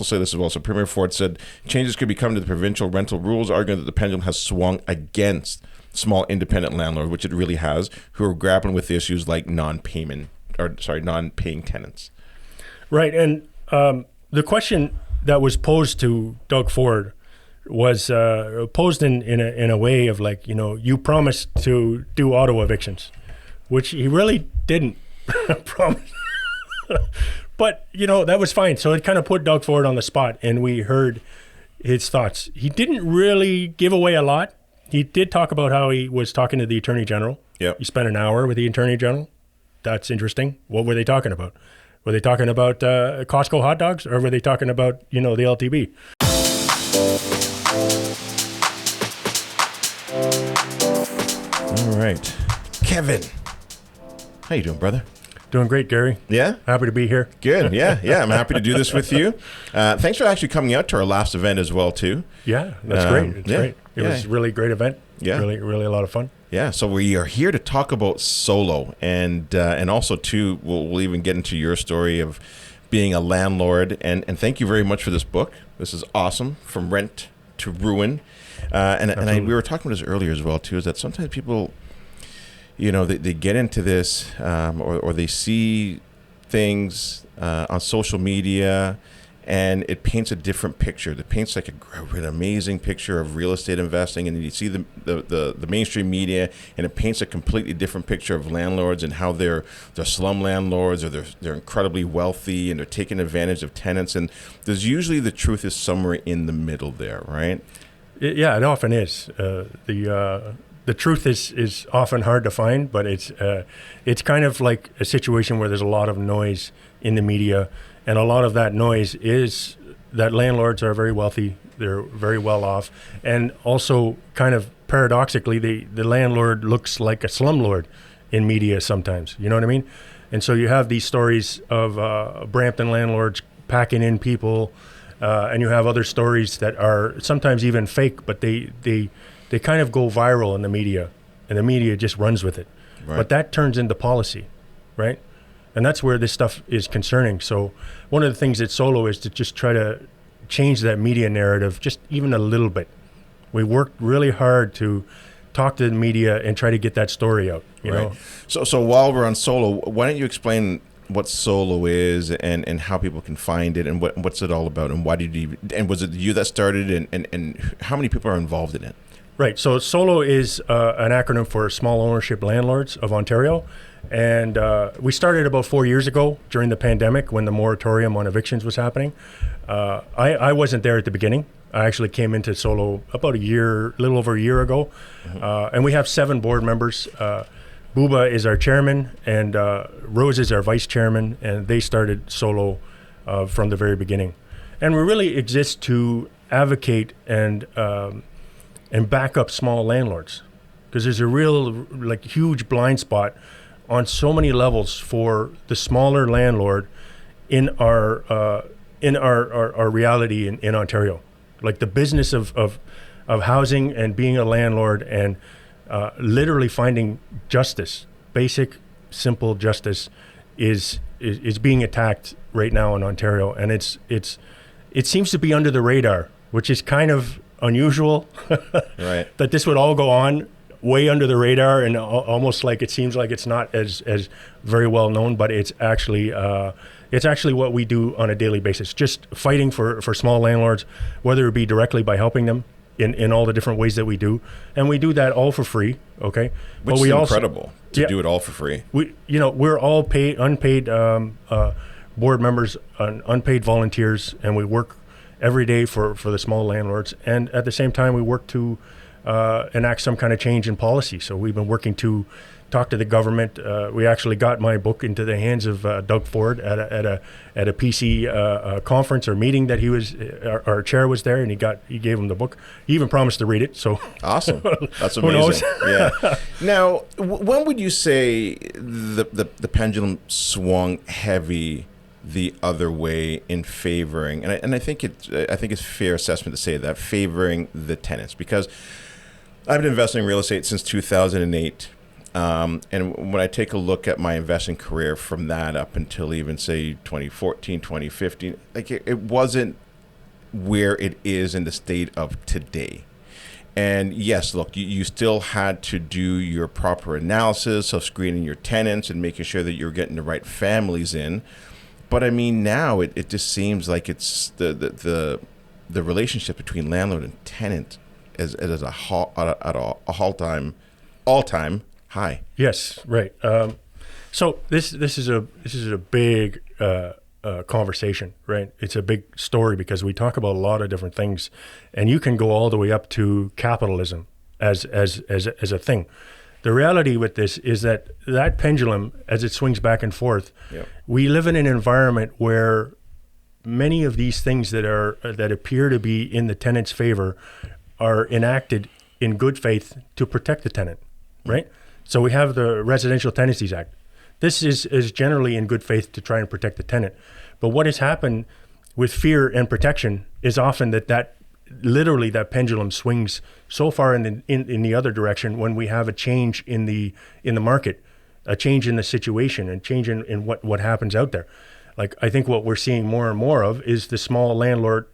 say this as well. So Premier Ford said changes could be coming to the provincial rental rules, arguing that the pendulum has swung against small independent landlords, which it really has, who are grappling with issues like non-paying tenants. Right, and the question that was posed to Doug Ford was posed in a way of like, you promised to do auto evictions, which he really didn't promise. But, that was fine. So it kind of put Doug Ford on the spot, and we heard his thoughts. He didn't really give away a lot. He did talk about how he was talking to the Attorney General. Yep. He spent an hour with the Attorney General. That's interesting. What were they talking about? Were they talking about Costco hot dogs, or were they talking about, the LTB? All right. Kevin, how you doing, brother? Doing great, Gary. Yeah? Happy to be here. Good. Yeah. I'm happy to do this with you. Thanks for actually coming out to our last event as well, too. Yeah, that's great. It's great. It was a really great event. Yeah. Really a lot of fun. Yeah, so we are here to talk about solo, and also, too, we'll even get into your story of being a landlord, and thank you very much for this book. This is awesome, From Rent to Ruin. We were talking about this earlier as well, too, is that sometimes people, they get into this or they see things on social media, and it paints a different picture. It paints like an amazing picture of real estate investing, and then you see the mainstream media, and it paints a completely different picture of landlords and how they're slum landlords, or they're incredibly wealthy and they're taking advantage of tenants. And there's usually the truth is somewhere in the middle there, right? Yeah, it often is. The truth is often hard to find, but it's kind of like a situation where there's a lot of noise in the media, and a lot of that noise is that landlords are very wealthy, they're very well off, and also kind of paradoxically, the landlord looks like a slumlord in media sometimes. You know what I mean? And so you have these stories of Brampton landlords packing in people, and you have other stories that are sometimes even fake, but they kind of go viral in the media, and the media just runs with it. Right. But that turns into policy, right? And that's where this stuff is concerning. So one of the things at Solo is to just try to change that media narrative just even a little bit. We worked really hard to talk to the media and try to get that story out, you know? So while we're on Solo, why don't you explain what Solo is and how people can find it, and what's it all about, and why did you, and was it you that started, and how many people are involved in it? Right. So SOLO is an acronym for Small Ownership Landlords of Ontario. And we started about 4 years ago during the pandemic when the moratorium on evictions was happening. I wasn't there at the beginning. I actually came into SOLO about a little over a year ago. Mm-hmm. And we have 7 board members. Buba is our chairman, and Rose is our vice chairman, and they started SOLO from the very beginning. And we really exist to advocate and back up small landlords, because there's a real huge blind spot on so many levels for the smaller landlord in our reality in Ontario. Like the business of housing and being a landlord and literally finding justice, basic, simple justice is being attacked right now in Ontario, and it seems to be under the radar, which is kind of unusual. Right. That this would all go on way under the radar, and almost like it seems like it's not as very well known, but it's actually what we do on a daily basis, just fighting for small landlords, whether it be directly by helping them in all the different ways that we do, and we do that all for free. Okay, which but is incredible to do it all for free. We're all unpaid board members, unpaid volunteers, and we work every day for the small landlords, and at the same time we work to enact some kind of change in policy. So we've been working to talk to the government. We actually got my book into the hands of Doug Ford at a PC conference or meeting that he was. Our chair was there, and he gave him the book. He even promised to read it. So awesome! That's amazing. Who knows? Yeah. Now, when would you say the pendulum swung heavy the other way in favoring, and I think it's a fair assessment to say that, favoring the tenants, because I've been investing in real estate since 2008, and when I take a look at my investing career from that up until even say 2014, 2015, like it wasn't where it is in the state of today. And yes, look, you still had to do your proper analysis of screening your tenants and making sure that you're getting the right families in. But I mean, now it just seems like it's the relationship between landlord and tenant is at all time high. Yes, right. So this is a big conversation, right? It's a big story because we talk about a lot of different things, and you can go all the way up to capitalism as a thing. The reality with this is that pendulum, as it swings back and forth, we live in an environment where many of these things that appear to be in the tenant's favor are enacted in good faith to protect the tenant, right? So we have the Residential Tenancies Act. This is generally in good faith to try and protect the tenant. But what has happened with fear and protection is often that literally that pendulum swings so far in the other direction when we have a change in the market, a change in the situation, and change in what happens out there. Like, I think what we're seeing more and more of is the small landlord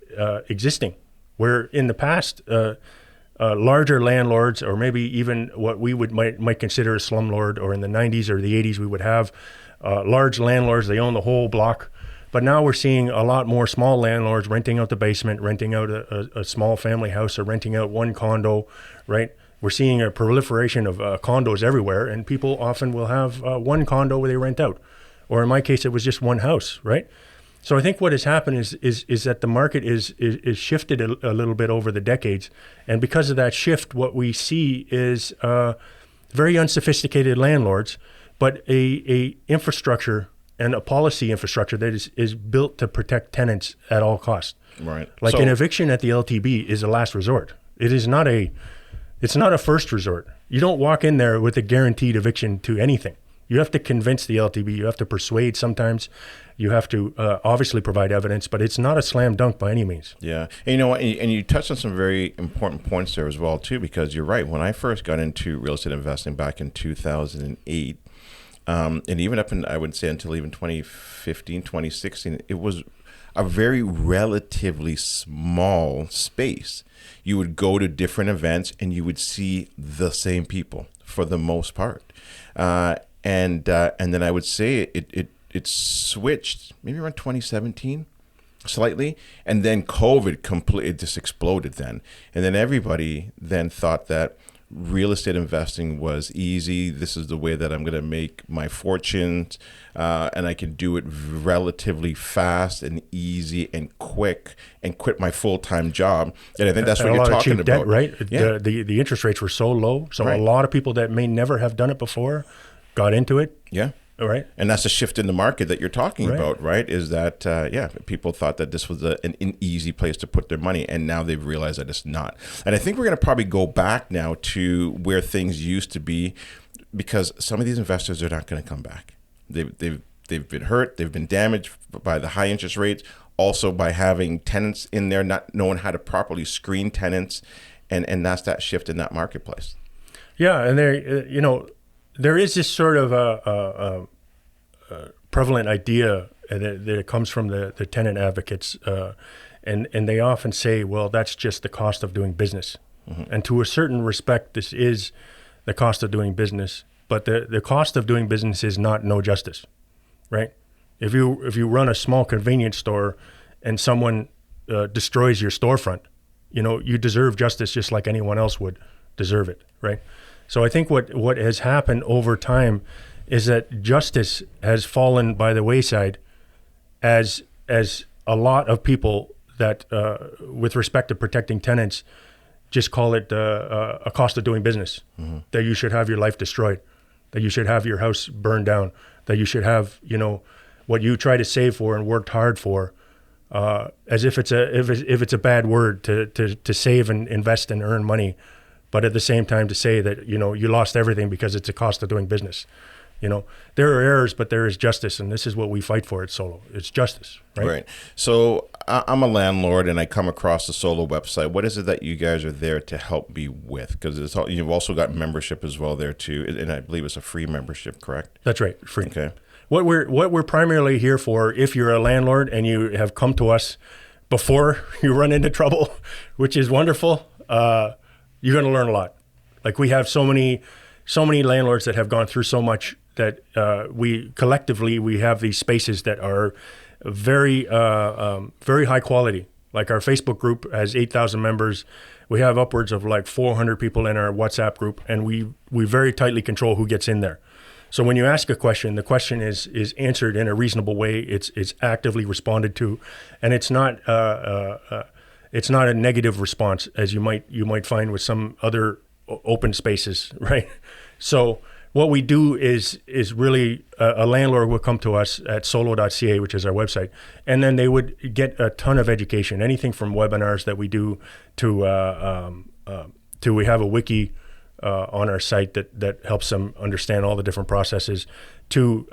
existing, where in the past, larger landlords, or maybe even what we might consider a slumlord, or in the 90s or the 80s, we would have large landlords, they own the whole block. But now we're seeing a lot more small landlords renting out the basement, renting out a small family house, or renting out one condo, right? We're seeing a proliferation of condos everywhere, and people often will have one condo where they rent out. Or in my case, it was just one house, right? So I think what has happened is that the market is shifted a little bit over the decades. And because of that shift, what we see is very unsophisticated landlords, but a infrastructure and a policy infrastructure that is built to protect tenants at all costs. Right. Like, an eviction at the LTB is a last resort. It's not a first resort. You don't walk in there with a guaranteed eviction to anything. You have to convince the LTB. You have to persuade sometimes. You have to obviously provide evidence, but it's not a slam dunk by any means. Yeah. And you know what? And you touched on some very important points there as well, too, because you're right. When I first got into real estate investing back in 2008, and even up in, I would say, until even 2015, 2016, it was a very relatively small space. You would go to different events and you would see the same people for the most part. And then I would say it switched maybe around 2017 slightly, and then COVID completely just exploded then. And then everybody then thought that real estate investing was easy. This is the way that I'm going to make my fortunes, and I can do it relatively fast and easy and quick, and quit my full-time job. And I think that's what you're talking about, debt, right? Yeah. The interest rates were so low, so Right. a lot of people that may never have done it before got into it. Yeah. All right. And that's a shift in the market that you're talking Right. about, right? Is that, people thought that this was an easy place to put their money, and now they've realized that it's not. And I think we're going to probably go back now to where things used to be, because some of these investors are not going to come back. They've been hurt. They've been damaged by the high interest rates, also by having tenants in there, not knowing how to properly screen tenants. And that's that shift in that marketplace. Yeah. And there is this sort of a prevalent idea that it comes from the tenant advocates, and they often say, well, that's just the cost of doing business. Mm-hmm. And to a certain respect, this is the cost of doing business, but the cost of doing business is not no justice, right? If you run a small convenience store and someone destroys your storefront, you deserve justice just like anyone else would deserve it, right? So I think what has happened over time is that justice has fallen by the wayside as a lot of people that, with respect to protecting tenants, just call it a cost of doing business, mm-hmm. that you should have your life destroyed, that you should have your house burned down, that you should have, what you try to save for and worked hard for, as if it's a bad word to save and invest and earn money. But at the same time to say that, you lost everything because it's a cost of doing business. There are errors, but there is justice, and this is what we fight for at Solo. It's justice, right? Right. So I'm a landlord, and I come across the Solo website. What is it that you guys are there to help me with? Because you've also got membership as well there too, and I believe it's a free membership, correct? That's right, free. Okay. What we're primarily here for, if you're a landlord and you have come to us, before you run into trouble, which is wonderful. You're going to learn a lot. Like we have so many landlords that have gone through so much that we collectively have these spaces that are very high quality. Like our Facebook group has 8,000 members. We have upwards of like 400 people in our WhatsApp group, and we very tightly control who gets in there. So when you ask a question, the question is answered in a reasonable way. It's actively responded to, and it's not a negative response as you might find with some other open spaces, right? So what we do is really a landlord will come to us at solo.ca, which is our website, and then they would get a ton of education, anything from webinars that we do to we have a wiki on our site that helps them understand all the different processes, to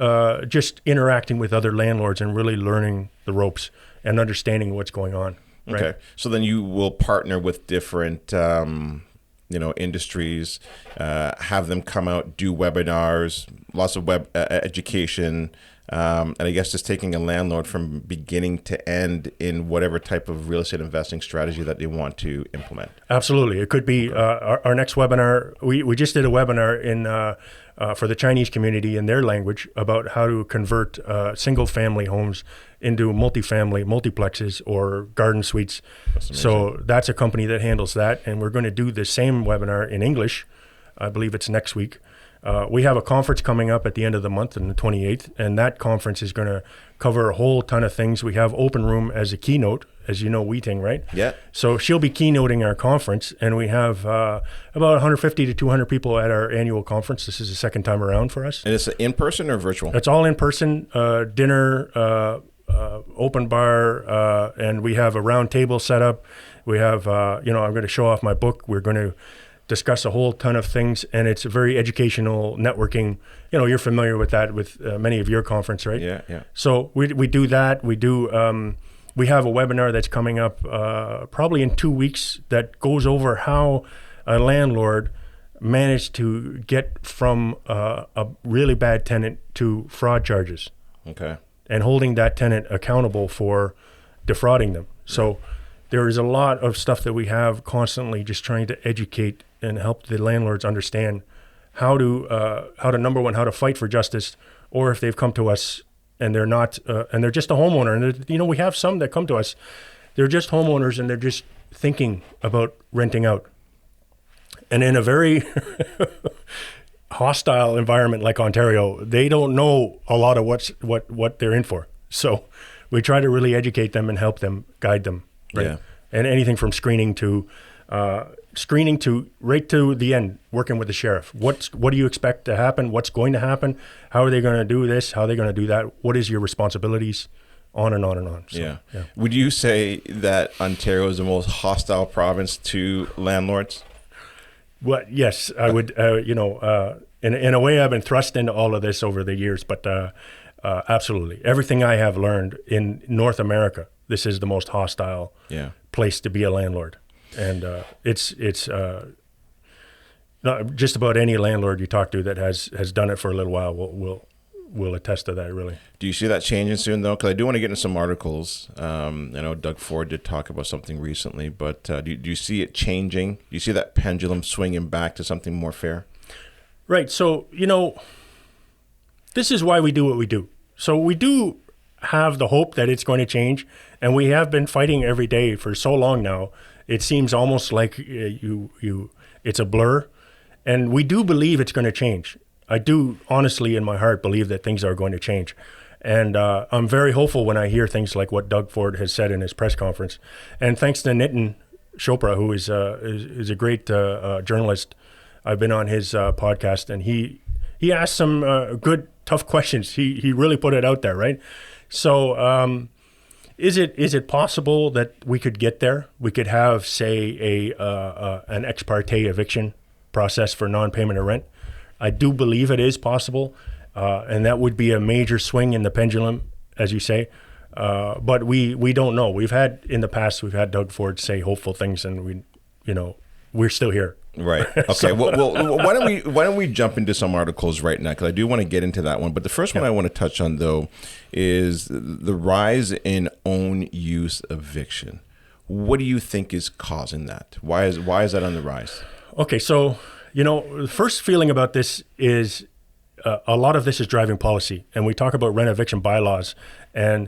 just interacting with other landlords and really learning the ropes and understanding what's going on. Right? Okay, so then you will partner with different industries, have them come out, do webinars, lots of web education, and I guess just taking a landlord from beginning to end in whatever type of real estate investing strategy that they want to implement. Absolutely. It could be our next webinar. We just did a webinar for the Chinese community in their language about how to convert single-family homes into multifamily multiplexes or garden suites. So that's a company that handles that, and we're going to do the same webinar in English. I believe it's next week. We have a conference coming up at the end of the month on the 28th, and that conference is going to cover a whole ton of things. We have Open Room as a keynote, as you know, Weeting, right? Yeah. So she'll be keynoting our conference, and we have about 150 to 200 people at our annual conference. This is the second time around for us. And it's in person or virtual? It's all in person, dinner, open bar, and we have a round table set up. We have, I'm going to show off my book. We're going to discuss a whole ton of things, and it's a very educational networking. You're familiar with that with many of your conference, right? Yeah. So we do that. We do. We have a webinar that's coming up probably in 2 weeks that goes over how a landlord managed to get from a really bad tenant to fraud charges. Okay. And holding that tenant accountable for defrauding them. So there is a lot of stuff that we have constantly just trying to educate and help the landlords understand how to number one, how to fight for justice, or if they've come to us and they're not, and they're just a homeowner. And we have some that come to us, they're just homeowners and they're just thinking about renting out. And in a very hostile environment like Ontario, they don't know a lot of what they're in for. So we try to really educate them and help them, guide them. Right? Yeah. And anything from screening to right to the end, working with the sheriff. What do you expect to happen? What's going to happen? How are they going to do this? How are they going to do that? What is your responsibilities? On and on and on. So, yeah. Would you say that Ontario is the most hostile province to landlords? Well, yes, I would. In a way, I've been thrust into all of this over the years, but absolutely, everything I have learned in North America, this is the most hostile place to be a landlord, and it's not just about any landlord you talk to that has done it for a little while will attest to that. Really. Do you see that changing soon, though? Because I do want to get into some articles. I know Doug Ford did talk about something recently, but do you see it changing? Do you see that pendulum swinging back to something more fair? Right. So, this is why we do what we do. So we do have the hope that it's going to change, and we have been fighting every day for so long now. It seems almost like it's a blur, and we do believe it's going to change. I do honestly in my heart believe that things are going to change. And I'm very hopeful when I hear things like what Doug Ford has said in his press conference. And thanks to Nitin Chopra, who is a great journalist. I've been on his podcast, and he asked some good, tough questions. He really put it out there, right? So is it possible that we could get there? We could have, say, an ex parte eviction process for non-payment of rent. I do believe it is possible, and that would be a major swing in the pendulum, as you say. But we don't know. In the past, we've had Doug Ford say hopeful things, and we're still here. Right. Okay. Well, why don't we jump into some articles right now, because I do want to get into that one. But the first one I want to touch on, though, is the rise in own use eviction. What do you think is causing that? Why is that on the rise? Okay, so the first feeling about this is a lot of this is driving policy, and we talk about rent eviction bylaws, and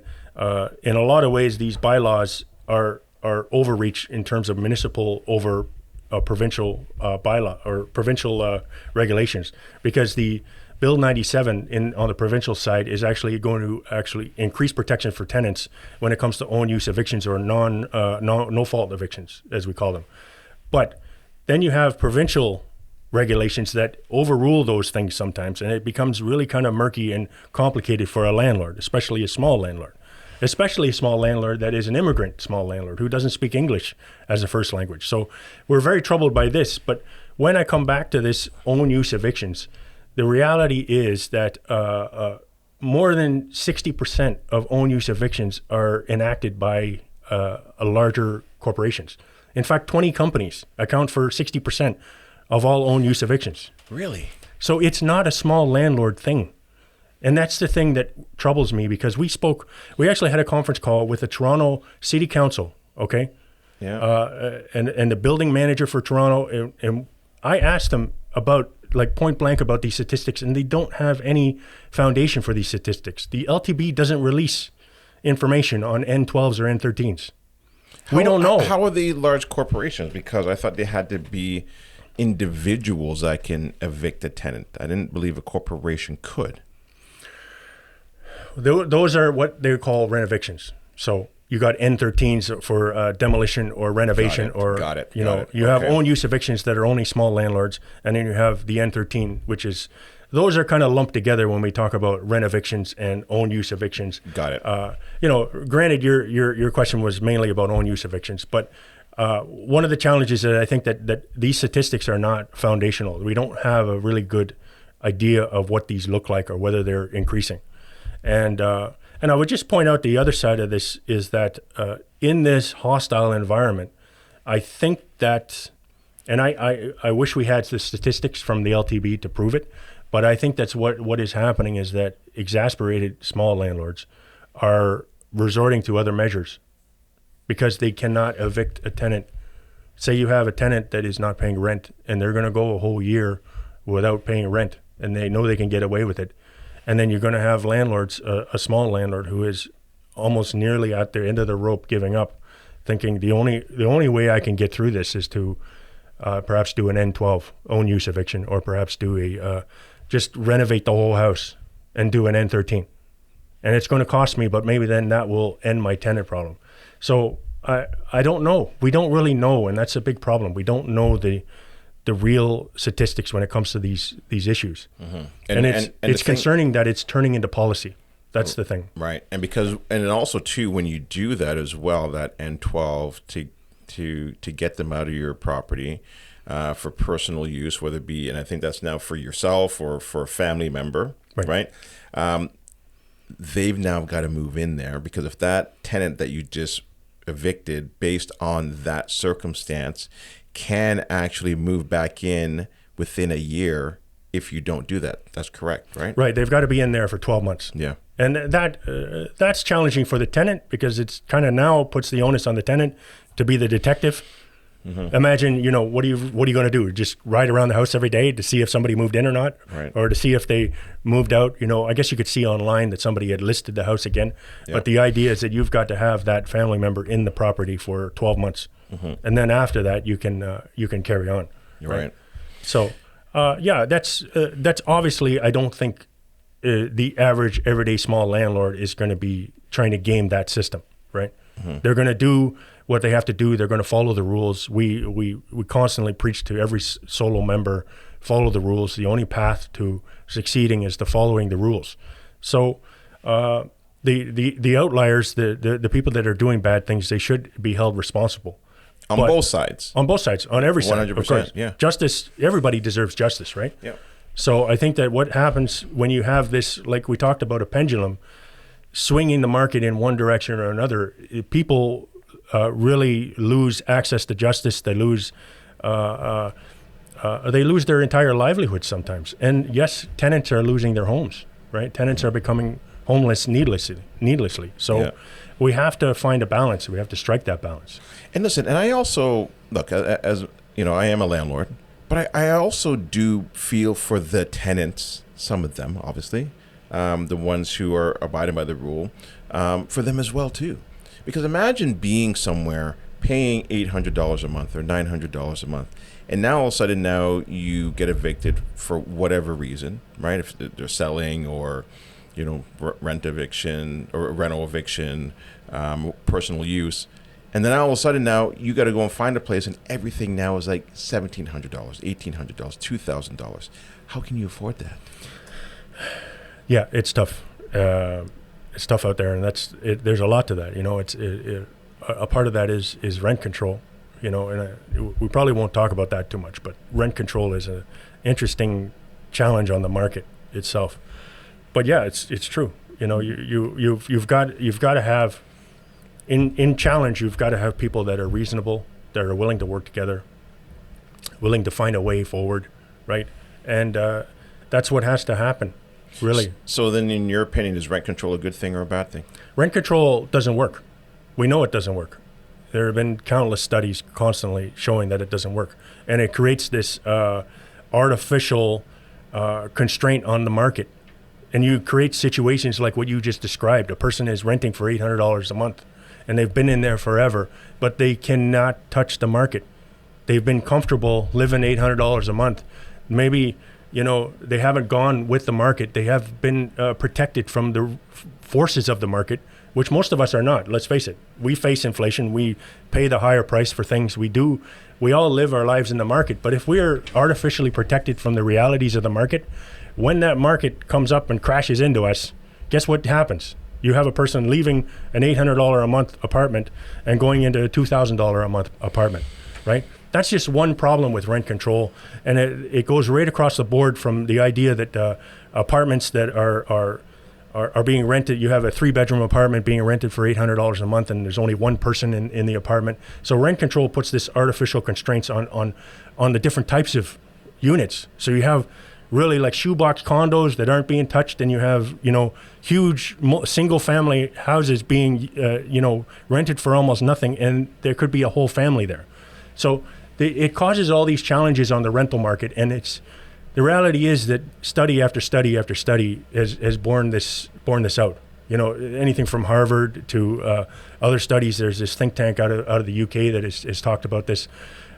in a lot of ways, these bylaws are overreach in terms of municipal over provincial bylaw or provincial regulations, because the Bill 97 on the provincial side is actually going to increase protection for tenants when it comes to own use evictions or no fault evictions, as we call them. But then you have provincial regulations that overrule those things sometimes, and it becomes really kind of murky and complicated for a landlord, especially a small landlord. Especially a small landlord that is an immigrant small landlord who doesn't speak English as a first language. So we're very troubled by this. But when I come back to this own use evictions, the reality is that more than 60% of own use evictions are enacted by larger corporations. In fact, 20 companies account for 60% of all own use evictions. Really? So it's not a small landlord thing. And that's the thing that troubles me, because we actually had a conference call with the Toronto City Council, okay? Yeah. And the building manager for Toronto, and I asked them about, like, point blank about these statistics, and they don't have any foundation for these statistics. The LTB doesn't release information on N12s or N13s. We don't know. How are they large corporations? Because I thought they had to be individuals that can evict a tenant. I didn't believe a corporation could. Those are what they call rent evictions. So you got N13s for demolition or renovation, you have own use evictions that are only small landlords, and then you have the N13, which is, those are kind of lumped together when we talk about rent evictions and own use evictions. Got it. Granted, your question was mainly about own use evictions, but one of the challenges is I think that these statistics are not foundational. We don't have a really good idea of what these look like or whether they're increasing. And I would just point out the other side of this is that in this hostile environment, I think that, and I wish we had the statistics from the LTB to prove it, but I think that's what is happening is that exasperated small landlords are resorting to other measures because they cannot evict a tenant. Say you have a tenant that is not paying rent, and they're going to go a whole year without paying rent, and they know they can get away with it. And then you're going to have landlords, a small landlord who is almost nearly at the end of the rope, giving up, thinking the only way I can get through this is to perhaps do an N12 own use eviction, or perhaps do just renovate the whole house and do an N13. And it's going to cost me, but maybe then that will end my tenant problem. So I don't know. We don't really know, and that's a big problem. We don't know the real statistics when it comes to these issues. Mm-hmm. And it's concerning that it's turning into policy. That's the thing. Right. And also too, when you do that as well, that N12 to get them out of your property for personal use, whether it be, and I think that's now for yourself or for a family member, right? They've now got to move in there, because if that tenant that you just evicted based on that circumstance can actually move back in within a year if you don't do that. That's correct, right? Right. They've got to be in there for 12 months. Yeah. And that's challenging for the tenant, because it's kind of now puts the onus on the tenant to be the detective. Mm-hmm. Imagine, what are you going to do? Just ride around the house every day to see if somebody moved in or not, right, or to see if they moved out. I guess you could see online that somebody had listed the house again. Yep. But the idea is that you've got to have that family member in the property for 12 months. Mm-hmm. And then after that, you can carry on. You're right. So, that's obviously, I don't think the average everyday small landlord is going to be trying to game that system, right? Mm-hmm. They're going to do what they have to do. They're going to follow the rules. We constantly preach to every solo member, follow the rules. The only path to succeeding is to following the rules. So the outliers, the people that are doing bad things, they should be held responsible. On both sides. On both sides, on every side. 100%, of course. Yeah. Justice, everybody deserves justice, right? Yeah. So I think that what happens when you have this, like we talked about, a pendulum swinging the market in one direction or another, people really lose access to justice. They lose they lose their entire livelihood sometimes. And yes, tenants are losing their homes, right? Tenants are becoming homeless needlessly. So we have to find a balance. We have to strike that balance. And listen, and I also, look, as you know, I am a landlord, but I also do feel for the tenants, some of them, obviously, the ones who are abiding by the rule, for them as well, too. Because imagine being somewhere paying $800 a month or $900 a month, and now all of a sudden now you get evicted for whatever reason, right? If they're selling or, you know, rent eviction or rental eviction, personal use. And then all of a sudden now you got to go and find a place, and everything now is like $1,700, $1,800, $2,000. How can you afford that? Yeah, it's tough. It's tough out there, and there's a lot to that. You know, a part of that is rent control. You know, and we probably won't talk about that too much, but rent control is an interesting challenge on the market itself. But yeah, it's true. You know, you've got to have in challenge. You've got to have people that are reasonable, that are willing to work together, willing to find a way forward, right? And that's what has to happen, really. So then, in your opinion, is rent control a good thing or a bad thing? Rent control doesn't work. We know it doesn't work. There have been countless studies constantly showing that it doesn't work, and it creates this artificial constraint on the market. And you create situations like what you just described. A person is renting for $800 a month, and they've been in there forever, but they cannot touch the market. They've been comfortable living $800 a month. Maybe, you know, they haven't gone with the market. They have been protected from the forces of the market, which most of us are not. Let's face it. We face inflation. We pay the higher price for things we do. We all live our lives in the market. But if we're artificially protected from the realities of the market, when that market comes up and crashes into us, guess what happens? You have a person leaving an $800 a month apartment and going into a $2,000 a month apartment, right? That's just one problem with rent control. And it goes right across the board, from the idea that apartments that are being rented. You have a 3-bedroom apartment being rented for $800 a month, and there's only one person in the apartment. So rent control puts this artificial constraints on the different types of units. So you have really like shoebox condos that aren't being touched, and you have, you know, huge single family houses being rented for almost nothing, and there could be a whole family there. So it causes all these challenges on the rental market, and the reality is that study after study after study has borne this out. You know, anything from Harvard to other studies. There's this think tank out of the UK that has talked about this.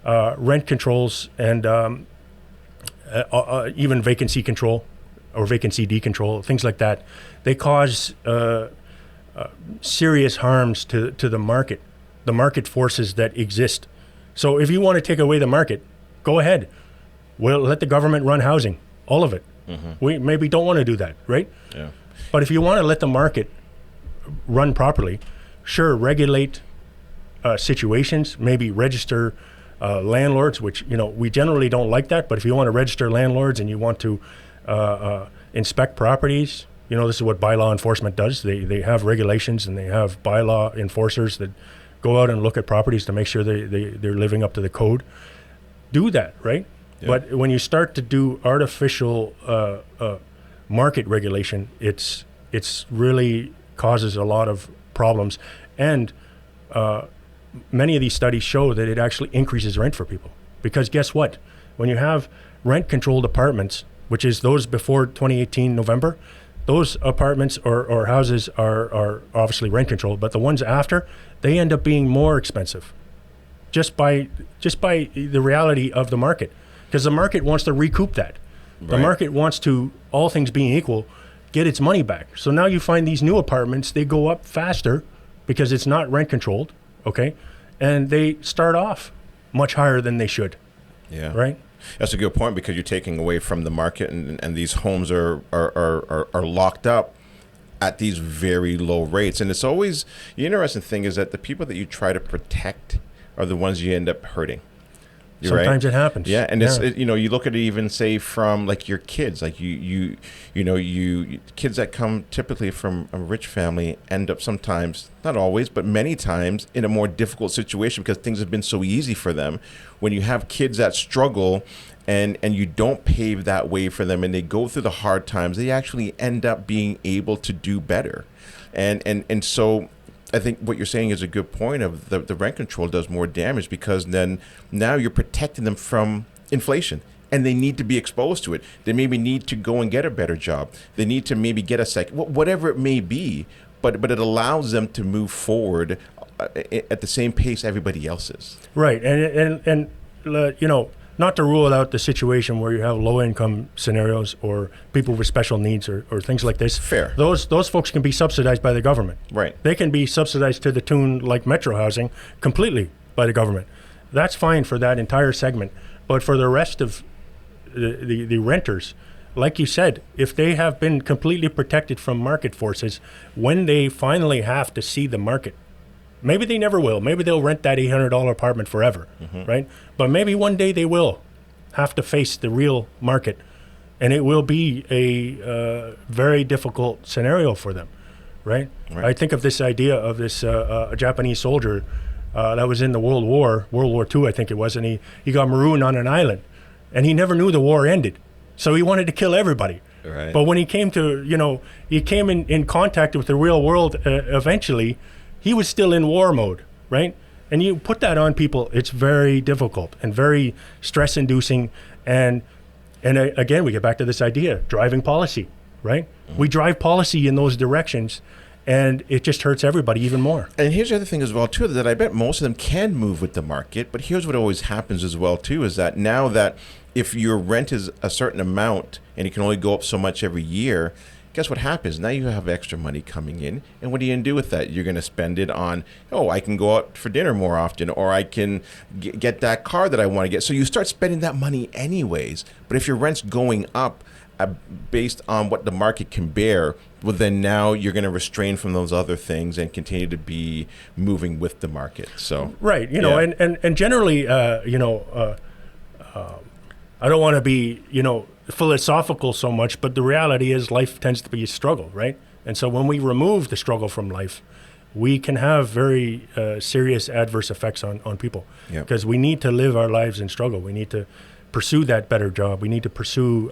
Rent controls and even vacancy control or vacancy decontrol, things like that. They cause serious harms to the market forces that exist. So if you want to take away the market, go ahead. We'll let the government run housing, all of it. Mm-hmm. We maybe don't want to do that, right? Yeah. But if you want to let the market run properly, sure, regulate situations, maybe register landlords, which, you know, we generally don't like that. But if you want to register landlords and you want to inspect properties, you know, this is what bylaw enforcement does. They have regulations, and they have bylaw enforcers that go out and look at properties to make sure they're living up to the code. Do that, right? Yeah. But when you start to do artificial market regulation, it's really causes a lot of problems. And many of these studies show that it actually increases rent for people. Because guess what? When you have rent-controlled apartments, which is those before 2018 November, those apartments or houses are obviously rent-controlled, but the ones after, they end up being more expensive just by the reality of the market. Because the market wants to recoup that. Right. The market wants to, all things being equal, get its money back. So now you find these new apartments, they go up faster because it's not rent controlled, okay? And they start off much higher than they should. Yeah. Right? That's a good point, because you're taking away from the market, and these homes are locked up at these very low rates. And it's always, the interesting thing is that the people that you try to protect are the ones you end up hurting. Sometimes it happens. Yeah, and it's you look at it even say from like your kids, like you kids that come typically from a rich family end up sometimes, not always, but many times in a more difficult situation because things have been so easy for them. When you have kids that struggle and you don't pave that way for them and they go through the hard times, they actually end up being able to do better. And so I think what you're saying is a good point of the rent control does more damage because then now you're protecting them from inflation and they need to be exposed to it. They maybe need to go and get a better job. They need to maybe get a second, whatever it may be, but it allows them to move forward at the same pace everybody else is. Right. And not to rule out the situation where you have low income scenarios or people with special needs or things like this. Fair. Those folks can be subsidized by the government. Right. They can be subsidized to the tune like Metro Housing completely by the government. That's fine for that entire segment. But for the rest of the renters, like you said, if they have been completely protected from market forces, when they finally have to see the market, maybe they never will. Maybe they'll rent that $800 apartment forever, right? But maybe one day they will have to face the real market, and it will be a very difficult scenario for them, right? I think of this idea of this Japanese soldier that was in the World War II, I think it was, and he got marooned on an island, and he never knew the war ended. So he wanted to kill everybody. Right. But when he came to, he came in contact with the real world eventually, he was still in war mode, right? And you put that on people, it's very difficult and very stress-inducing. And again, we get back to this idea, driving policy, right? We drive policy in those directions, and it just hurts everybody even more. And here's the other thing as well, too, that I bet most of them can move with the market. But here's what always happens as well, too, is that now that if your rent is a certain amount and it can only go up so much every year, guess what happens? Now you have extra money coming in, and what are you going to do with that? You're going to spend it on, I can go out for dinner more often, or I can get that car that I want to get. So you start spending that money anyways. But if your rent's going up based on what the market can bear, well, then now you're going to restrain from those other things and continue to be moving with the market. So right, and generally, I don't want to be, philosophical so much, but the reality is life tends to be a struggle, right? And so when we remove the struggle from life, we can have very serious adverse effects on people because we need to live our lives in struggle. We need to pursue that better job. We need to pursue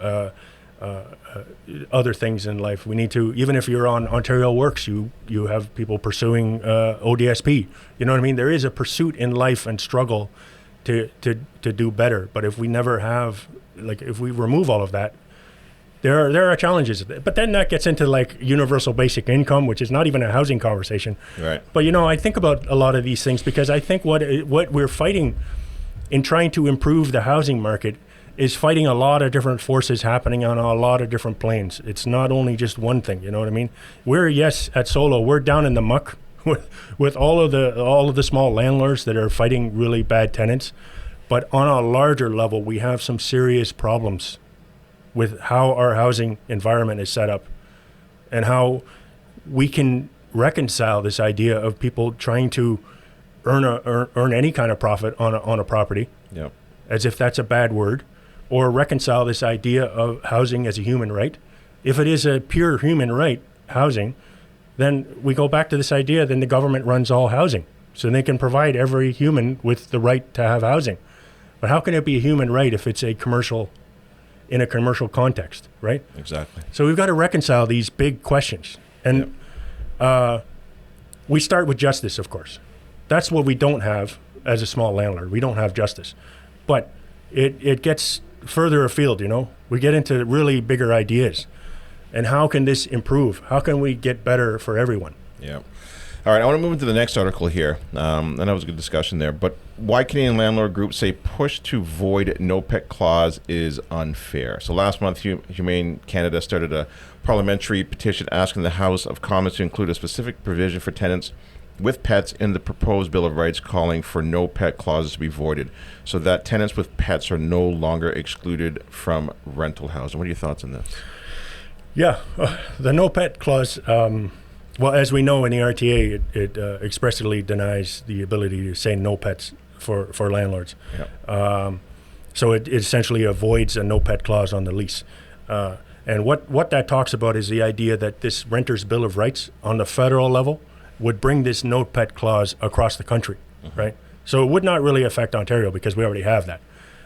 other things in life. We need to, even if you're on Ontario Works, you have people pursuing ODSP. You know what I mean? There is a pursuit in life and struggle to do better. But if we never have, if we remove all of that, there are challenges. But then that gets into universal basic income, which is not even a housing conversation. Right. But I think about a lot of these things because I think what we're fighting in trying to improve the housing market is fighting a lot of different forces happening on a lot of different planes. It's not only just one thing. You know what I mean? At Solo, we're down in the muck with all of the small landlords that are fighting really bad tenants. But on a larger level, we have some serious problems with how our housing environment is set up and how we can reconcile this idea of people trying to earn any kind of profit on a property, as if that's a bad word, or reconcile this idea of housing as a human right. If it is a pure human right, housing, then we go back to this idea, then the government runs all housing. So they can provide every human with the right to have housing. But how can it be a human right if it's in a commercial context, right? Exactly. So we've got to reconcile these big questions. And we start with justice, of course. That's what we don't have as a small landlord. We don't have justice. But it gets further afield, We get into really bigger ideas. And how can this improve? How can we get better for everyone? Yeah. All right, I want to move into the next article here. And that was a good discussion there. But why Canadian landlord groups say push to void no pet clause is unfair. So last month, Humane Canada started a parliamentary petition asking the House of Commons to include a specific provision for tenants with pets in the proposed Bill of Rights, calling for no pet clauses to be voided so that tenants with pets are no longer excluded from rental housing. What are your thoughts on this? Yeah, the no pet clause, well, as we know in the RTA, it expressly denies the ability to say no pets for landlords. Yep. So it essentially avoids a no pet clause on the lease. And what that talks about is the idea that this renter's bill of rights on the federal level would bring this no pet clause across the country, right? So it would not really affect Ontario because we already have that.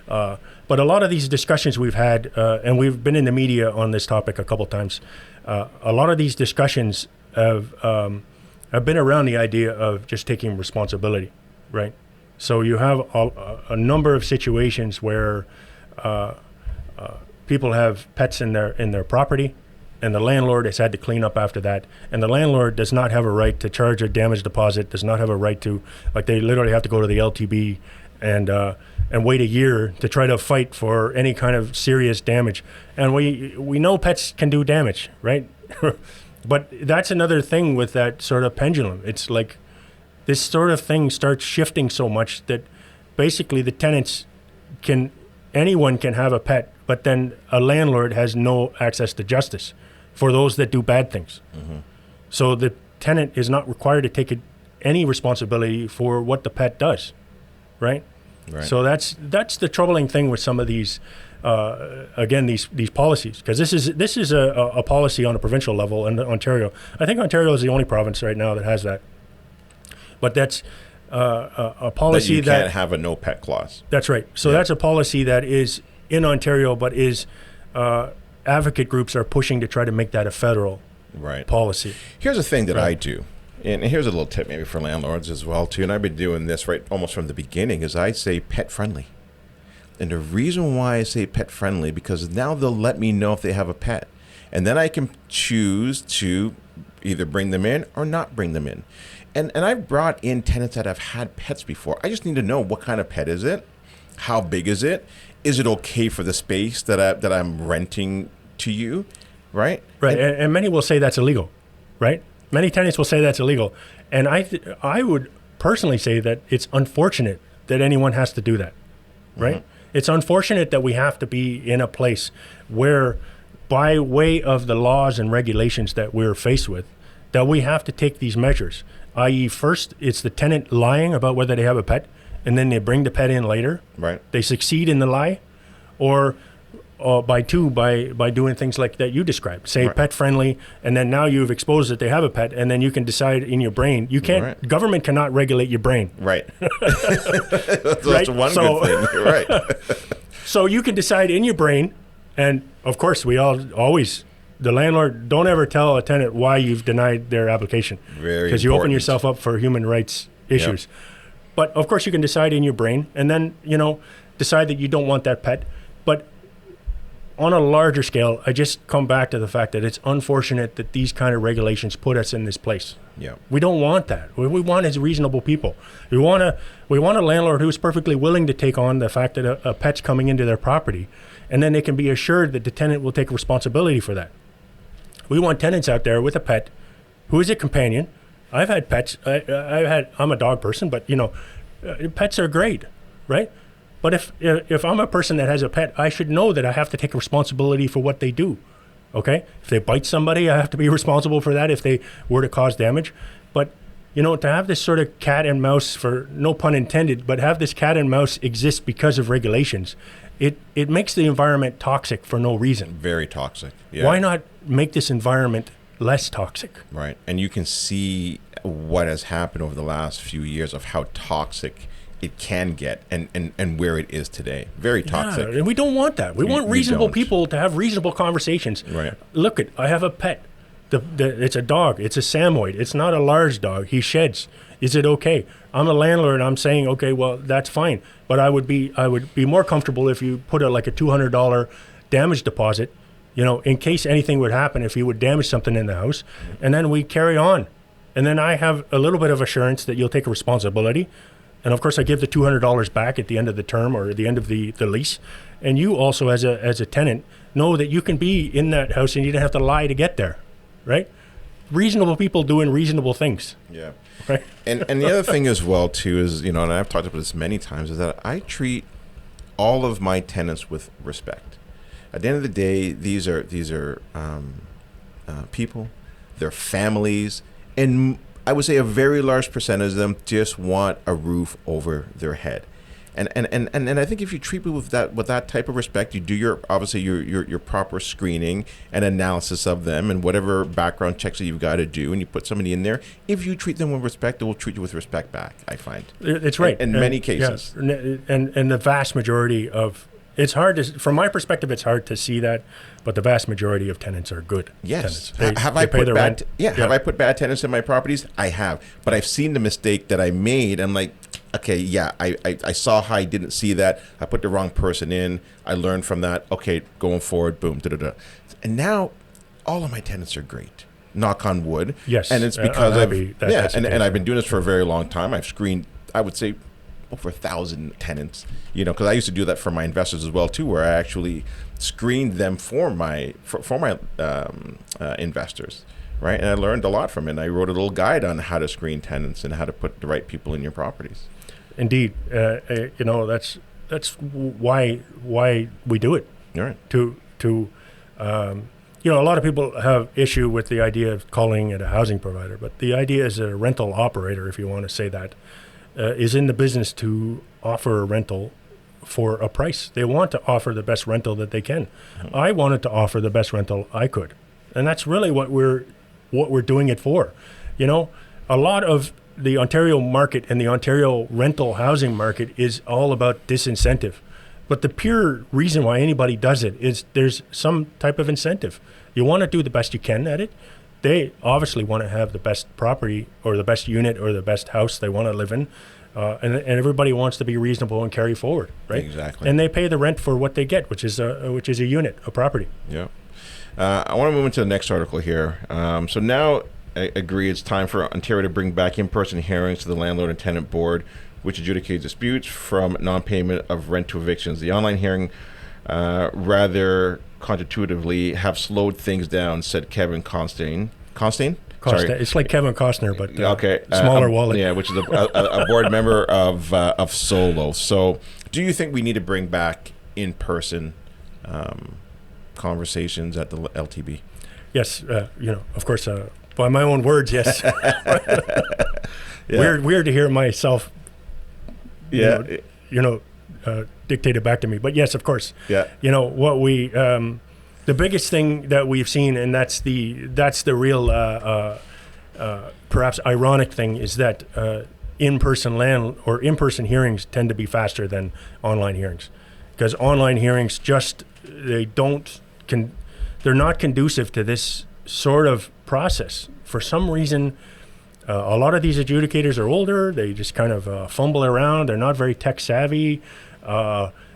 But a lot of these discussions we've had, and we've been in the media on this topic a couple times, a lot of these discussions have been around the idea of just taking responsibility, right? So you have a number of situations where people have pets in their property, and the landlord has had to clean up after that. And the landlord does not have a right to charge a damage deposit, does not have a right to, like, they literally have to go to the LTB and wait a year to try to fight for any kind of serious damage. And we know pets can do damage, right? But that's another thing with that sort of pendulum. It's like this sort of thing starts shifting so much that basically the tenants anyone can have a pet, but then a landlord has no access to justice for those that do bad things. So the tenant is not required to take any responsibility for what the pet does, right? Right. So that's the troubling thing with some of these, again, these policies, because this is a policy on a provincial level in Ontario. I think Ontario is the only province right now that has that. But that's a policy that you can't have a no pet clause. That's right. So that's a policy that is in Ontario, but advocate groups are pushing to try to make that a federal policy. Here's a thing that I do. And here's a little tip maybe for landlords as well, too. And I've been doing this right almost from the beginning is I say pet friendly. And the reason why I say pet friendly, because now they'll let me know if they have a pet. And then I can choose to either bring them in or not bring them in. And I've brought in tenants that have had pets before. I just need to know what kind of pet is it? How big is it? Is it okay for the space that I'm renting to you? Right? Right. And many will say that's illegal, right? Many tenants will say that's illegal. And I would personally say that it's unfortunate that anyone has to do that, right? It's unfortunate that we have to be in a place where, by way of the laws and regulations that we're faced with, that we have to take these measures, i.e. first, it's the tenant lying about whether they have a pet, and then they bring the pet in later. Right. They succeed in the lie, or by doing things like that you described, say pet friendly, and then now you've exposed that they have a pet, and then you can decide in your brain. You can't. Government cannot regulate your brain. Right. That's one good thing. You're right. So you can decide in your brain, and of course we always the landlord, don't ever tell a tenant why you've denied their application, because you open yourself up for human rights issues. But of course you can decide in your brain, and then decide that you don't want that pet. But on a larger scale, I just come back to the fact that it's unfortunate that these kind of regulations put us in this place. Yeah. We don't want that. What we want is reasonable people. We want a landlord who's perfectly willing to take on the fact that a pet's coming into their property, and then they can be assured that the tenant will take responsibility for that. We want tenants out there with a pet who is a companion. I've had pets. I'm a dog person, but pets are great, right? But if I'm a person that has a pet, I should know that I have to take responsibility for what they do, okay? If they bite somebody, I have to be responsible for that if they were to cause damage. But, to have this sort of cat and mouse, for no pun intended, but have this cat and mouse exist because of regulations, it makes the environment toxic for no reason. Very toxic, yeah. Why not make this environment less toxic? Right, and you can see what has happened over the last few years of how toxic it can get and where it is today. Very toxic. Yeah, and we don't want that. We want reasonable people to have reasonable conversations. Right. Look, I have a pet. It's a dog. It's a Samoyed. It's not a large dog. He sheds. Is it okay? I'm a landlord, and I'm saying, okay, well, that's fine. But I would be more comfortable if you put a $200 damage deposit, in case anything would happen, if you would damage something in the house, and then we carry on. And then I have a little bit of assurance that you'll take a responsibility. And of course, I give the $200 back at the end of the term or the end of the lease. And you also, as a tenant, know that you can be in that house and you don't have to lie to get there, right? Reasonable people doing reasonable things. Yeah. Right. And the other thing as well too is, and I've talked about this many times, is that I treat all of my tenants with respect. At the end of the day, these are people, they're families, and I would say a very large percentage of them just want a roof over their head. And I think if you treat people with that type of respect, you do your proper screening and analysis of them and whatever background checks that you've got to do, and you put somebody in there. If you treat them with respect, they will treat you with respect back. I find it's right in many cases. Yeah. And the vast majority of it's hard to, from my perspective, it's hard to see that, but the vast majority of tenants are good. Yes. Tenants. Have I put bad tenants in my properties? I have, but I've seen the mistake that I made. I'm like, okay, yeah, I saw how I didn't see that. I put the wrong person in. I learned from that. Okay, going forward, boom, da-da-da. And now all of my tenants are great. Knock on wood. Yes. And it's because I've been doing this for a very long time. I've screened, I would say, over 1,000 tenants, because I used to do that for my investors as well too, where I actually screened them for my investors, right? And I learned a lot from it. And I wrote a little guide on how to screen tenants and how to put the right people in your properties. Indeed, that's why we do it. All right. A lot of people have issue with the idea of calling it a housing provider, but the idea is a rental operator, if you want to say that, is in the business to offer a rental for a price. They want to offer the best rental that they can. Mm-hmm. I wanted to offer the best rental I could, and that's really what we're doing it for. A lot of the Ontario market and the Ontario rental housing market is all about disincentive. But the pure reason why anybody does it is there's some type of incentive. You want to do the best you can at it. They obviously want to have the best property or the best unit or the best house they want to live in. And everybody wants to be reasonable and carry forward, right? Exactly. And they pay the rent for what they get, which is a unit, a property. Yeah. I want to move into the next article here. So now I agree it's time for Ontario to bring back in-person hearings to the Landlord and Tenant Board, which adjudicates disputes from non-payment of rent to evictions. The online hearing, rather counterintuitively, have slowed things down, said Kevin Costain. Costain? Sorry. It's like Kevin Costner, but smaller wallet. Yeah, which is a board member of Solo. So do you think we need to bring back in-person conversations at the LTB? Yes, of course, by my own words, yes. Yeah. Weird to hear myself dictated back to me. But yes, of course. Yeah. What we the biggest thing that we've seen, and that's the real perhaps ironic thing, is that in-person hearings tend to be faster than online hearings, because online hearings they're not conducive to this sort of process. For some reason, a lot of these adjudicators are older. They just kind of fumble around. They're not very tech savvy.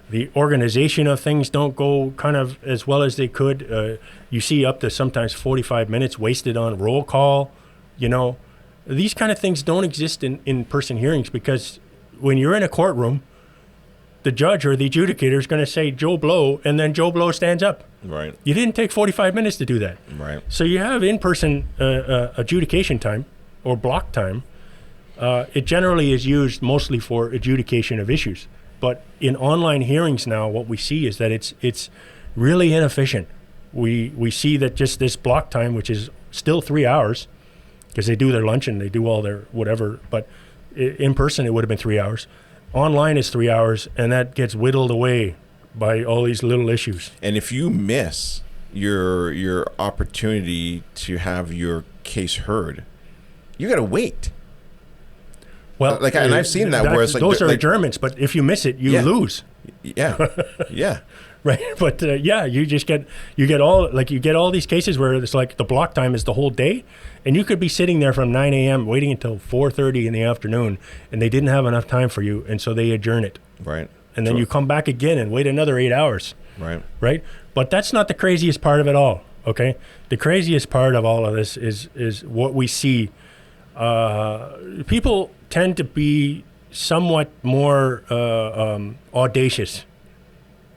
The organization of things don't go kind of as well as they could. You see up to sometimes 45 minutes wasted on roll call. These kind of things don't exist in in-person hearings, because when you're in a courtroom, the judge or the adjudicator is going to say Joe Blow, and then Joe Blow stands up. Right. You didn't take 45 minutes to do that. Right. So you have in-person adjudication time or block time. It generally is used mostly for adjudication of issues. But in online hearings now, what we see is that it's really inefficient. We see that just this block time, which is still 3 hours, because they do their lunch and they do all their whatever, but in person it would have been 3 hours. Online is 3 hours, and that gets whittled away by all these little issues. And if you miss your opportunity to have your case heard, you got to wait. Well, and I've seen that where it's like those are adjournments, but if you miss it, you lose. Yeah, yeah. Right, but you get all these cases where it's like the block time is the whole day, and you could be sitting there from 9 a.m. waiting until 4:30 in the afternoon, and they didn't have enough time for you, and so they adjourn it. Right. And then you come back again and wait another 8 hours. Right. Right. But that's not the craziest part of it all. Okay. The craziest part of all of this is what we see. People tend to be somewhat more audacious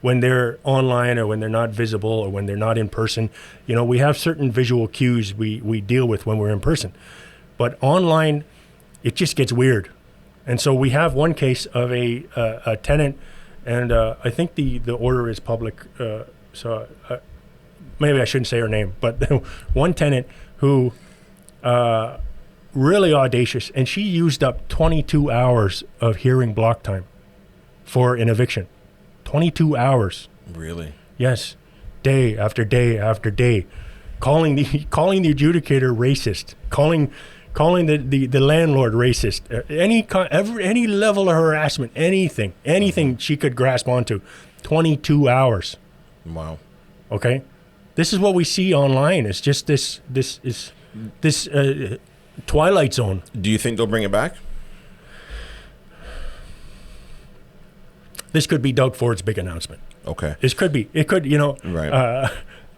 when they're online or when they're not visible or when they're not in person. We have certain visual cues we deal with when we're in person. But online, it just gets weird. And so we have one case of a tenant, and I think the order is public, so maybe I shouldn't say her name, but one tenant who really audacious, and she used up 22 hours of hearing block time for an eviction. 22 hours. Really? Yes. Day after day after day. Calling the adjudicator racist. Calling the landlord racist. Any level of harassment, anything she could grasp onto. 22 hours. Wow. Okay? This is what we see online. It's just this Twilight Zone. Do you think they'll bring it back? This could be Doug Ford's big announcement. Okay. This could be. It could, Right.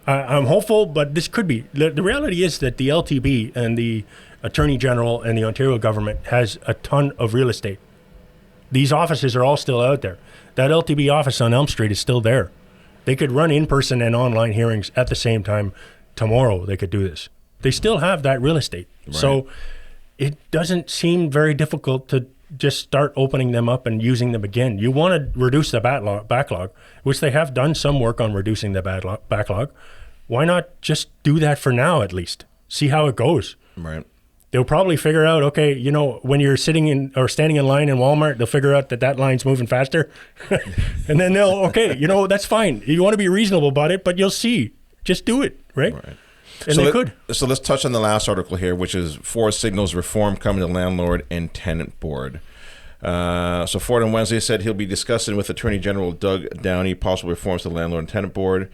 I'm hopeful, but this could be. The reality is that the LTB and the Attorney General and the Ontario government has a ton of real estate. These offices are all still out there. That LTB office on Elm Street is still there. They could run in-person and online hearings at the same time. Tomorrow they could do this. They still have that real estate. Right. So it doesn't seem very difficult to just start opening them up and using them again. You want to reduce the backlog, which they have done some work on reducing the backlog. Why not just do that for now at least? See how it goes. Right. They'll probably figure out, okay, when you're sitting in or standing in line in Walmart, they'll figure out that line's moving faster. And then that's fine. You want to be reasonable about it, but you'll see. Just do it, right? And so they could. So let's touch on the last article here, which is Ford signals reform coming to landlord and tenant board. So Ford on Wednesday said he'll be discussing with Attorney General Doug Downey possible reforms to the landlord and tenant board,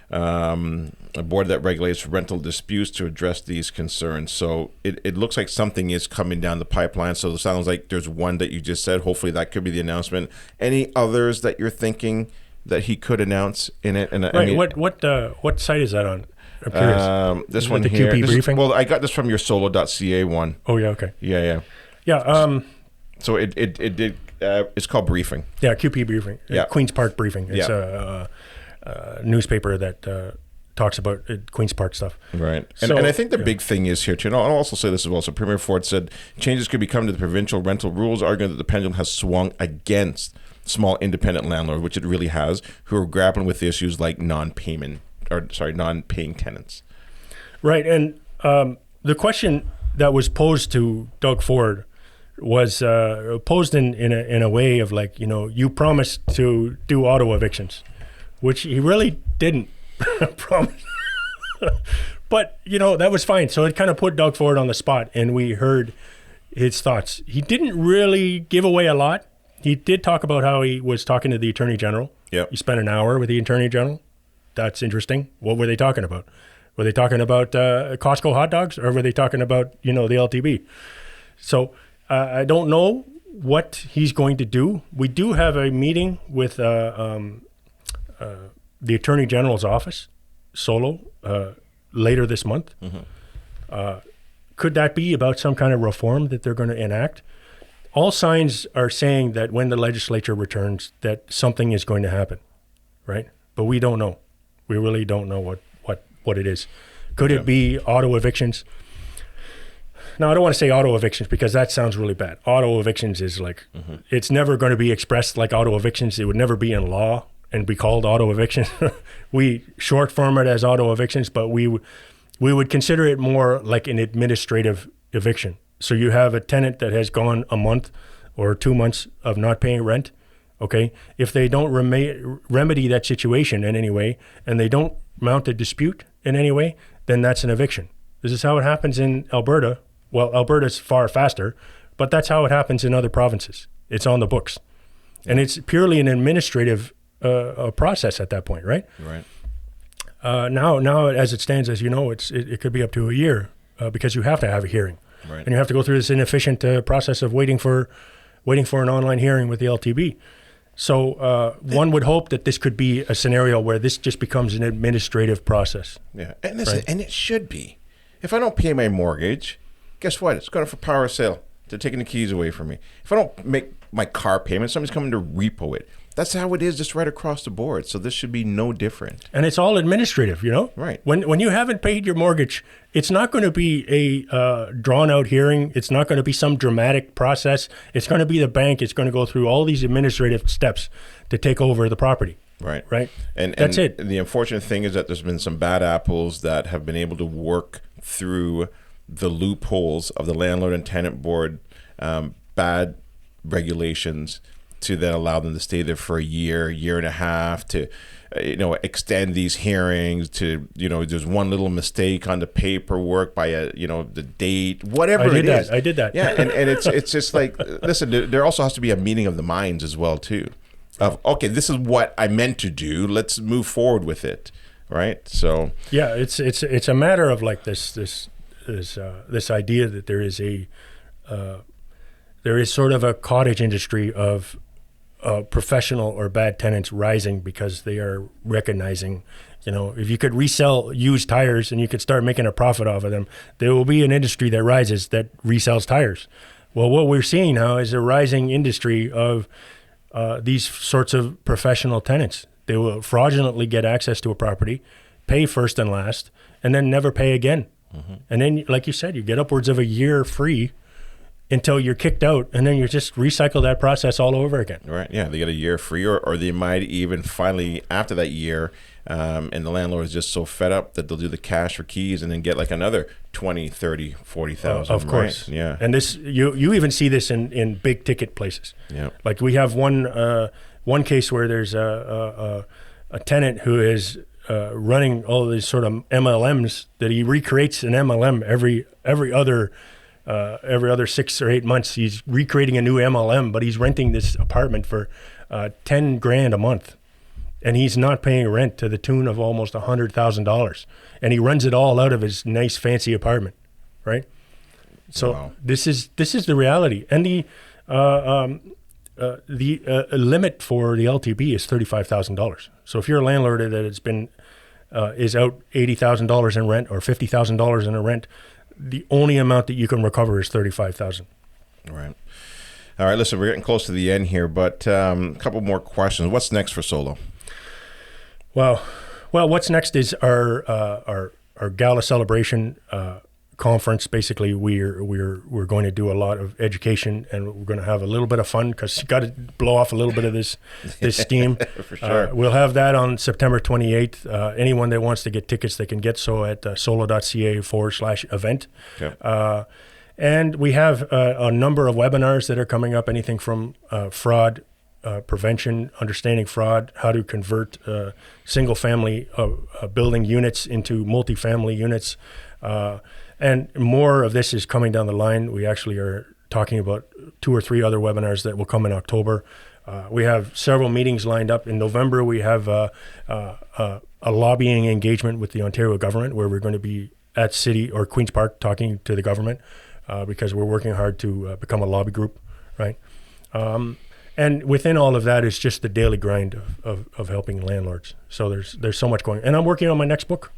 a board that regulates rental disputes to address these concerns. So it looks like something is coming down the pipeline. So it sounds like there's one that you just said. Hopefully that could be the announcement. Any others that you're thinking that he could announce in it? And right. What site is that on? I'm curious. This one the here. QP briefing? Well, I got this from your solo.ca one. Oh, yeah, okay. Yeah. So it did. It's called Briefing. Yeah, QP briefing. Yeah. Queen's Park briefing. It's a newspaper that talks about Queen's Park stuff. Right. And I think the big thing is here too, and I'll also say this as well. So Premier Ford said changes could be coming to the provincial rental rules, arguing that the pendulum has swung against small independent landlords, which it really has, who are grappling with issues like non-paying tenants. Right. And the question that was posed to Doug Ford was posed in a way of like, you promised to do auto evictions, which he really didn't promise. But, that was fine. So it kind of put Doug Ford on the spot, and we heard his thoughts. He didn't really give away a lot. He did talk about how he was talking to the Attorney General. Yep. He spent an hour with the Attorney General. That's interesting. What were they talking about? Were they talking about Costco hot dogs, or were they talking about, the LTB? So I don't know what he's going to do. We do have a meeting with the Attorney General's office, solo, later this month. Mm-hmm. Could that be about some kind of reform that they're going to enact? All signs are saying that when the legislature returns, that something is going to happen, right? But we don't know. We really don't know what it is. Could it be auto evictions? Now, I don't want to say auto evictions because that sounds really bad. Auto evictions is like, it's never going to be expressed like auto evictions. It would never be in law and be called auto evictions. We short form it as auto evictions, but we would consider it more like an administrative eviction. So you have a tenant that has gone a month or 2 months of not paying rent. Okay, if they don't remedy that situation in any way, and they don't mount a dispute in any way, then that's an eviction. This is how it happens in Alberta. Well, Alberta's far faster, but that's how it happens in other provinces. It's on the books, and it's purely an administrative process at that point, right? Right. Now, as it stands, as you know, it could be up to a year because you have to have a hearing, right, and you have to go through this inefficient process of waiting for an online hearing with the LTB. So one would hope that this could be a scenario where this just becomes an administrative process. Yeah, and and it should be. If I don't pay my mortgage, guess what? It's going for power of sale. They're taking the keys away from me. If I don't make my car payment, somebody's coming to repo it. That's how it is just right across the board. So this should be no different. And it's all administrative, Right. When you haven't paid your mortgage, it's not going to be a drawn-out hearing. It's not going to be some dramatic process. It's going to be the bank. It's going to go through all these administrative steps to take over the property. Right. Right. And that's it. The unfortunate thing is that there's been some bad apples that have been able to work through the loopholes of the landlord and tenant board, bad regulations, to then allow them to stay there for a year and a half, to extend these hearings to, there's one little mistake on the paperwork by the date, whatever it is. I did that. Yeah, and it's just like, listen, there also has to be a meeting of the minds as well too, of, okay, this is what I meant to do, let's move forward with it, right? So yeah, it's a matter of like this idea that there is sort of a cottage industry of professional or bad tenants rising because they are recognizing, if you could resell used tires and you could start making a profit off of them, there will be an industry that rises that resells tires. Well, what we're seeing now is a rising industry of these sorts of professional tenants. They will fraudulently get access to a property, pay first and last, and then never pay again. Mm-hmm. And then, like you said, you get upwards of a year free until you're kicked out, and then you just recycle that process all over again. Right, yeah, they get a year free, or they might even finally, after that year, and the landlord is just so fed up that they'll do the cash for keys and then get like another 20, 30, 40,000. Of course. Right? Yeah. And this, you even see this in big ticket places. Yeah. Like we have one case where there's a tenant who is running all of these sort of MLMs, that he recreates an MLM every other 6 or 8 months. He's recreating a new MLM, but he's renting this apartment for $10,000 a month, and he's not paying rent to the tune of almost $100,000, and he runs it all out of his nice fancy apartment, right? So wow. This is the reality, and the limit for the LTB is $35,000. So if you're a landlord that has been is out $80,000 in rent or $50,000 in a rent, the only amount that you can recover is $35,000. Right. All right. Listen, we're getting close to the end here, but a couple more questions. What's next for Solo? Well, what's next is our gala celebration conference. Basically, we're going to do a lot of education, and we're going to have a little bit of fun, because you got to blow off a little bit of this steam. For sure. We'll have that on September 28th. Anyone that wants to get tickets, they can get so at solo.ca/event. Okay. And we have a number of webinars that are coming up, anything from fraud prevention, understanding fraud, how to convert single-family building units into multifamily units, and more of this is coming down the line. We actually are talking about 2 or 3 other webinars that will come in October. We have several meetings lined up. In November, we have a lobbying engagement with the Ontario government, where we're going to be at City or Queen's Park talking to the government, because we're working hard to become a lobby group, right? And within all of that is just the daily grind of helping landlords. So there's so much going. And I'm working on my next book.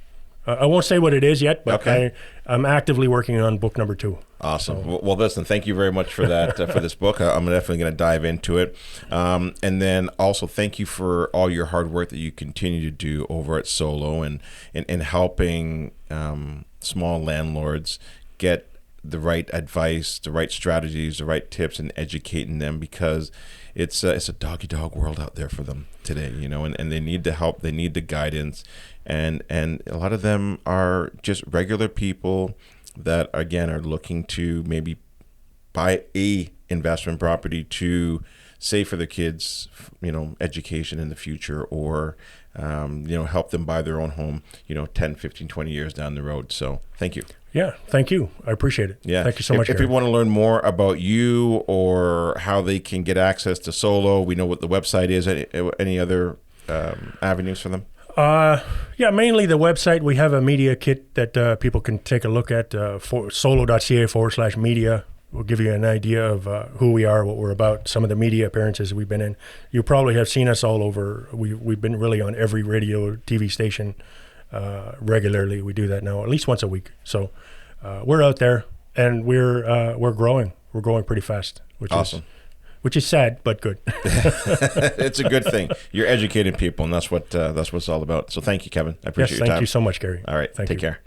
I won't say what it is yet, but okay. I'm actively working on book number 2. Awesome. So, well, listen, thank you very much for that, for this book. I'm definitely going to dive into it. And then also thank you for all your hard work that you continue to do over at Solo, and helping small landlords get the right advice, the right strategies, the right tips, and educating them, because it's a dog-eat-dog world out there for them today, and they need the help, they need the guidance, and a lot of them are just regular people that, again, are looking to maybe buy a investment property to save for their kids, education in the future, or help them buy their own home, 10, 15, 20 years down the road. So thank you. Yeah, thank you. I appreciate it. Yeah. Thank you so much. If people want to learn more about you or how they can get access to Solo, we know what the website is. Any other avenues for them? Yeah, mainly the website. We have a media kit that people can take a look at, solo.ca/media. We'll give you an idea of who we are, what we're about, some of the media appearances we've been in. You probably have seen us all over. We've been really on every radio, TV station regularly. We do that now at least once a week. So we're out there, and we're growing. We're growing pretty fast, which awesome. Which is sad, but good. It's a good thing. You're educating people, and that's what it's all about. So thank you, Kevin. I appreciate your time. Thank you so much, Gary. All right, take care.